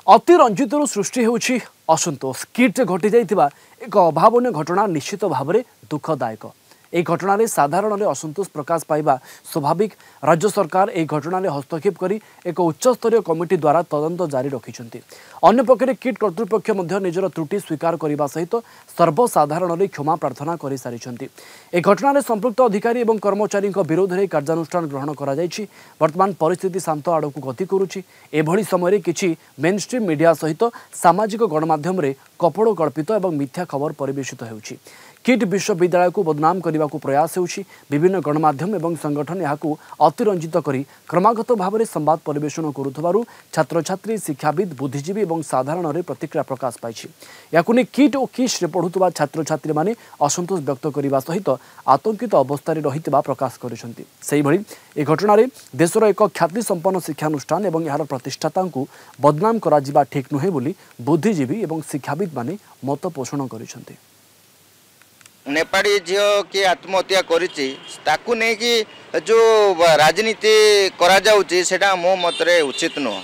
अतिरंजित सृष्टि होउछि असंतोष किट घटी जाइतिबा एक अभावन घटना निश्चित भाव में दुखदायक। এই ঘটনার সাধারণে असंतोष प्रकाश पाइबा स्वाभाविक। राज्य सरकार এই घटनार हस्तक्षेप कर एक उच्चस्तरीय कमिटी द्वारा तदंत जारी रखिंट। अन्यपक्षे किट कर्तृपक्ष निजर त्रुटि स्वीकार करने सहित सर्वसाधारण क्षमा प्रार्थना कर सारी। एक घटनार संपृक्त अधिकारी और कर्मचारी विरोध में कार्यानुष्ठान ग्रहण कर वर्तमान परिस्थिति शांत आड़ को गति करुच्ची। एभली समय किसी मेनस्ट्रीम मीडिया सहित सामाजिक गणमाध्यम कपड़ कल्पित और मिथ्या खबर परिवेशित होउछि। किट विश्वविद्यालय को बदनाम करने को प्रयास होउछि। विभिन्न गणमाध्यम और संगठन यहाँ अतिरंजित करी क्रमागत भाव में संवाद परिवेषण करुथबारु छात्र छात्री शिक्षाविद बुद्धिजीवी और साधारण प्रतिक्रिया प्रकाश पाई। या किट और किस पढ़ुवा छात्र छात्री माने असंतोष व्यक्त करने सहित आतंकित अवस्था रही प्रकाश कर घटन देशर एक ख्याति संपन्न शिक्षानुष्ठान और यार प्रतिष्ठाता बदनाम करा ठीक नुहे बोली बुद्धिजीवी और शिक्षाविद माने मत पोषण कर। नेपाली झील किए आत्महत्या करिछि ताकू नहीं कि जो राजनीति करा जाउछि सेटा मो मतरे उचित नुह।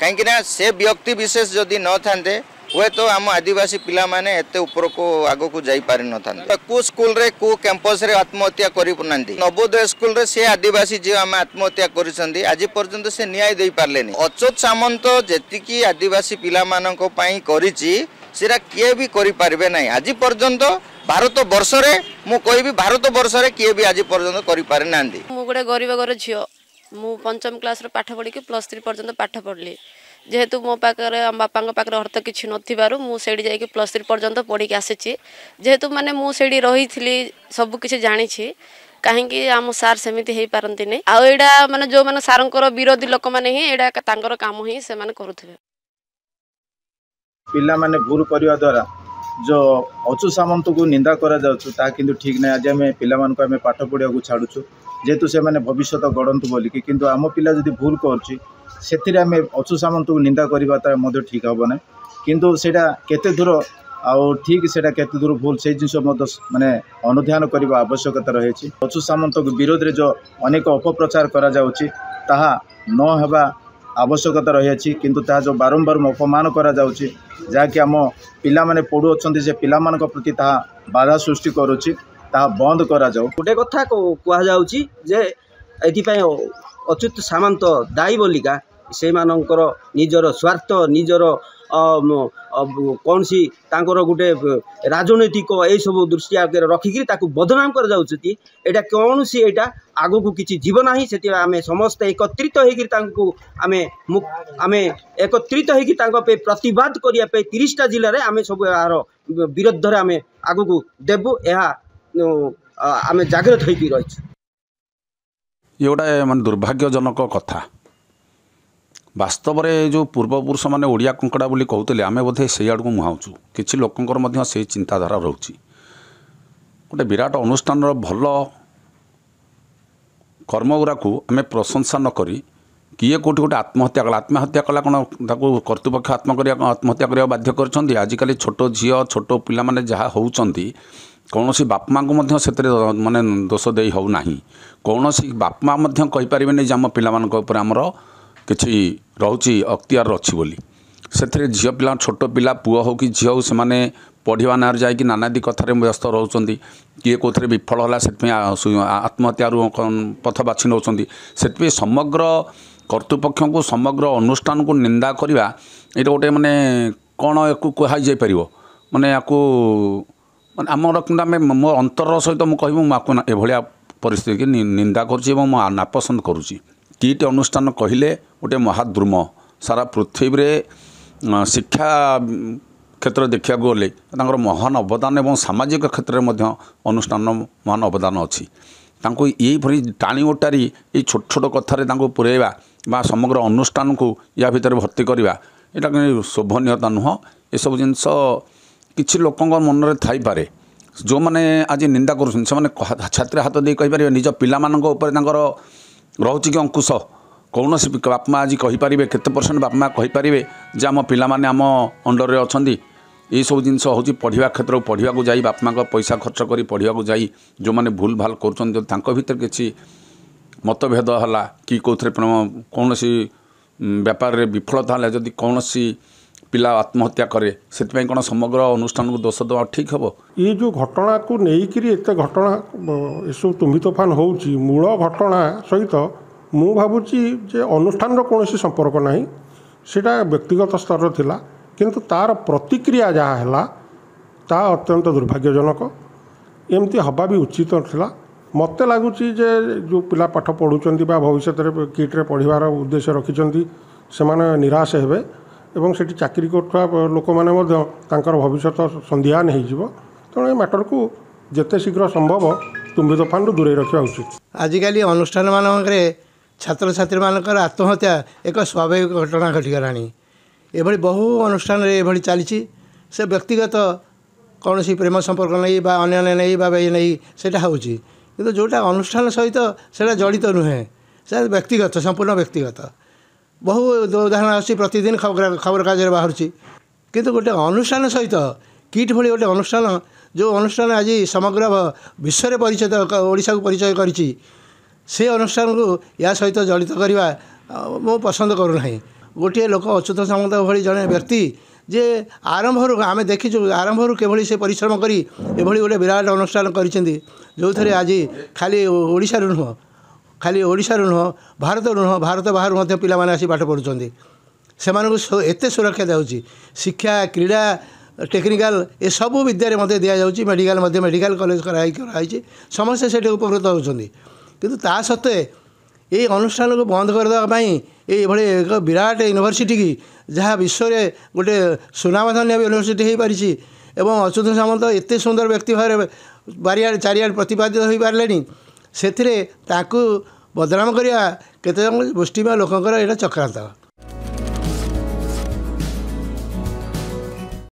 कहीं से व्यक्ति विशेष जदि न थांते हुए तो आम आदिवासी पिला माने एते ऊपर को आगो को जाई पारि न थांते। को स्कूल रे को कैंपस रे आत्महत्या करि पनांती नवोदय स्कूल रे से आदिवासी झील आम आत्महत्या करिसंदी आज पर्यंत से न्याय दे पारलेनी। अच्युत सामंत जेतिकी आदिवासी पिला मानक पई करिछि सेरा किए भी करि पारबे नाही। आज पर्यंत भारत वर्ष रे मु कहबी भारत वर्ष रे किए भी आज पर्यंत करि पारे नांदी। मु गोटे गरीब घर झियो मु पंचम क्लास रे पाठ पढ़ी +3 पर्यंत पाठ पढ़ली। जेहेतु मो पाखरे हम बापा पाखरे अर्थ किछि नथिबारु मु सेडी जाई कि +3 पर्यंत पढ़ी के आसीछि। जेहेतु माने मु सेडी रहिथिली सब किछि जानि छी काहेकि आम सार सेमिति हेई पारंती नै। आ एडा माने जो माने सारंकर विरोधी लोक माने ही एडा तांकर काम ही से माने करूथिबे। पिला माने भूल करने द्वारा जो अच्युत सामंत को निंदा करा जाउछु ता किंतु ठीक नहीं। आज आम पिला मानक आम पाठ पढ़िया को छाड़ुछु जेहेतु से माने भविष्य गढ़ंतु बोलिकी किंतु आम पिला जदि भूल करछि सेथिरे आम अच्युत सामंत को निंदा करबा ता मध्य ठीक हबो ना। किंतु सेटा केते दूर आउ ठीक सेटा केते दूर भूल से जिनस मध्य माने अनुध्यान करबा आवश्यकता रहिछि। अच्युत सामंत को विरोध रे जो अनेक अपप्रचार करा जाउछि ताहा न हेबा आवश्यकता रही। किंतु ता जो बारंबार अपमान करा जाउछि जहाँकि आम पिला माने पढ़ु अच्छे से पिला मान प्रति ताहा बाधा सृष्टि करुच्ची ताहा बंद करा जाऊ। गोटे कथा कह जाउछि जे एथिपाई अच्युत सामंत दायी बोलिका से मानकर निजर स्वार्थ निजर कौन सी तांकर गोटे राजनैतिक ये सब दृष्टि आगे रखिकी ताकू बदनाम कर जाउछि। एटा कौन सी एटा आगो को किसी जीव नाही। से आम समस्त एकत्रित होकर आम एकत्रित होकर प्रतिवाद करने 30टा जिले आम सब यार विरोध आम आगो को देबू आम जागृत होकर रही। ये गोटे मान दुर्भाग्यजनक कथा। वास्तव में जो पूर्वपुरुष मैंने ओडिया कंकड़ा बोली कहते आम बोधे से आड़ को मुहाऊँ किसी लोकंर से चिंताधारा रोचे। गोटे विराट अनुष्ठान भल कर्म गुरा को आम प्रशंसा न करी किए कौटी गोटे आत्महत्या कला कौन कर्तृपक्ष आत्महत्या करने बाध्य कर। आजिकल छोट झील छोट पिला माने जहाँ होउचंती कौन सी बाप माँ को से माने दोष दे हो ना। कौन सी बाप माँ कही पारे आम पिला आमर किसी रोची अख्तियार अच्छी बोली से झील पिला छोट पिला पुओ हो कि झील हो से पढ़ा ना जा नानादी कथार व्यस्त रोचे किए कौन विफल है से आत्महत्या पथ बाछि नौ से समग्र कर्तृपक्ष को समग्र अनुष्ठान को निंदा करवा ये गोटे माने कौन या कहुई पार माने या आमर कि मो अंतर सहित मुझे मुझे एभलिया परिस्थिति निंदा करुँच नापसंद करुँची। किट अनुष्ठान कहले गोटे महाद्रुम सारा पृथ्वी रे शिक्षा क्षेत्र देखा गले महान अवदान और सामाजिक क्षेत्र में अनुष्ठान महान अवदान अच्छी। यही टाणी ओटारी ये छोट छोट कथार पुरेवा समग्र अनुष्ठान को या भितर भर्ती करवा यहाँ शोभनीयता नुह। ये सब जिनस किसी लोक मन में थी पारे जो मैंने आज निंदा कर छात्र हाथ दे कहीपर निज पिला रोचे कि अंकुश कौन सी बाप माँ आज कहीपर केते% बाप माँ कहीपर जे आम पिला माने आम अंडर रे अछंती। ये सब जिनस हूँ पढ़ा क्षेत्र पढ़ा को जाई बाप माँ पैसा खर्च कर पढ़ा को जाई जो मैंने भूल भाल कर भीतर किसी मतभेद है कि कौन कौन व्यापार रे विफलता हेले जदि कौनसी पिला आत्महत्या करे से कौन समग्र अनुष्ठान को दोष देवा ठीक हम? ये जो घटना को लेकिन एत घटना यू तुम्बी तोफान हो मूल घटना सहित मु भावुची जे अनुष्ठान कौन संपर्क ना सेटा व्यक्तिगत स्तर थिला किंतु तार प्रतिक्रिया जहाँ है ता अत्यंत दुर्भाग्यजनक एमती हवा भी उचित थिला। मत लगुच जो पिला पाठ पढ़ुंट भविष्य किट्रे पढ़ार उद्देश्य रखिंट से निराश हे एवं से चाकरी कर लोक मैंने भविष्य संध्यान हो तेणु ये मैटर को जिते शीघ्र संभव तुम्बी तोफान दूरे रखा उचित। आजिकल अनुष्ठान मानक छात्र छात्री मानक आत्महत्या एक स्वाभाविक घटना घटीगला एभली बहु अनुष्ठान ये चली से व्यक्तिगत कौन सी प्रेम संपर्क नहीं बा अन्य नहीं बा नहीं सेटा होची किंतु जोटा अनुष्ठान सहित से जड़ित नुहे से व्यक्तिगत संपूर्ण व्यक्तिगत बहु उदाहरण आसी प्रतिदिन खबर कागज बाहर किंतु गोटे अनुष्ठान सहित किट भली गोटे अनुष्ठान जो अनुष्ठान आज समग्र विश्व परिचय ओडिशा को परिचय करिछि से अनुष्ठान को या सहित जड़ित करवा मु पसंद करूना। गोटे लोक अच्युत सामंत भली जड़े व्यक्ति जे आरंभ आम देखीचु आरंभ केभली से परिश्रम करी एभली गोटे विराट अनुष्ठान करिसेंती जो थे आज खाली ओडिशा नुह खाली ओडिशा नुह भारत नुह भारत बाहर मध्य पिला माने आसी पाठ पढ़ुचंती से एते सुरक्षा देउची शिक्षा क्रीड़ा टेक्निकल ए सब विद्यारे मध्य दिया जाउची मेडिकल मध्य मेडिकल कॉलेज कराई समस्या से उपकृत होउचंती किंतु ता सत्वे ये अनुष्ठान को बंद करदेवाई ये एक विराट यूनिवर्सिटी की जहाँ विश्व में गोटे सुनामधन्य यूनिवर्सिटी हो पारी एवं अच्युत सामंत एत सुंदर व्यक्ति भाव बारियाड़ चारियाड़ प्रतिपादित हो पारे से बदनाम करवा केत गोष्ठी लोकंर यहाँ चक्रांत।